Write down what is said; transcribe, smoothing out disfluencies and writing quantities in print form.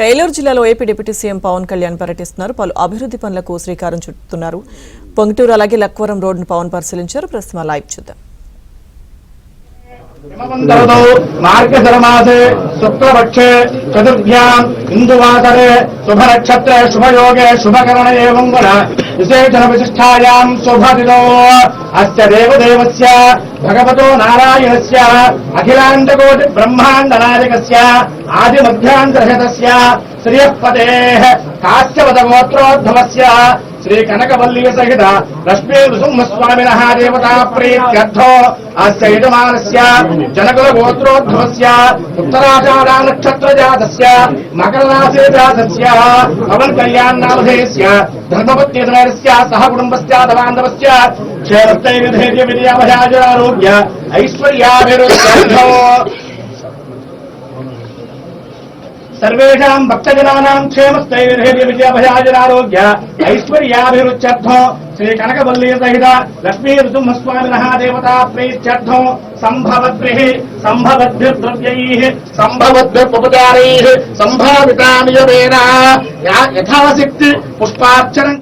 ఏలూరు జిల్లాలో AP deputy CM Pawan Kalyan పర్యటిస్తున్నారు. పలు అభివృద్ధి పనులకు శ్రీకారం చుట్టుతున్నారు. పొంగుటూరు అలాగే లక్వరం రోడ్డును పవన్ పరిశీలించారు. ప్రస్తుతం లైవ్ చూద్దాం. మార్గశరమాసే శుక్లపక్షే చతుర్థ్యాం ఇందువాసరే శుభనక్షత్రే శుభయోగే శుభకరణే మంగళ విశేషణ విశిష్టాయాం శుభదినో అస్య దేవదేవస్య భగవతో నారాయణస్య అఖిలాండకోటి బ్రహ్మాండ నాయకస్య ఆది మధ్యాంతర్హతస్య శ్రీయపదేః కాశ్యపద గోత్రోద్భవస్య श्री कनकवल्ली सहित लक्ष्मी नृसिंहस्वामिनः देवता प्रीत्यर्थो अस्य यजमानस्य जनकुल गोत्रोद्भवस्य उत्तराषाढा नक्षत्रजातस्य मकरराशि जातस्य पवन कल्याण नामधेयस्य धर्मपत्नीधनस्य सह कुटुम्बस्य बान्धवस्य क्षेमस्थैर्यधैर्य विद्याभयाजरारोग्य ऐश्वर्याभिवृद्ध्यर्थो सर्वेषां भक्तजनानां क्षेमस्थैर्यधैर्य विद्याभयाजरारोग्य ऐश्वर्याभिवृद्ध्यर्थो श्री कनकवल्ली सहित लक्ष्मी नृसिंहस्वामिनः देवता प्रीत्यर्थो संभवद्भिर्द्रव्यैः संभवद्भिर्पपचारैः संभावितानि यथा शक्ति पुष्पार्चनं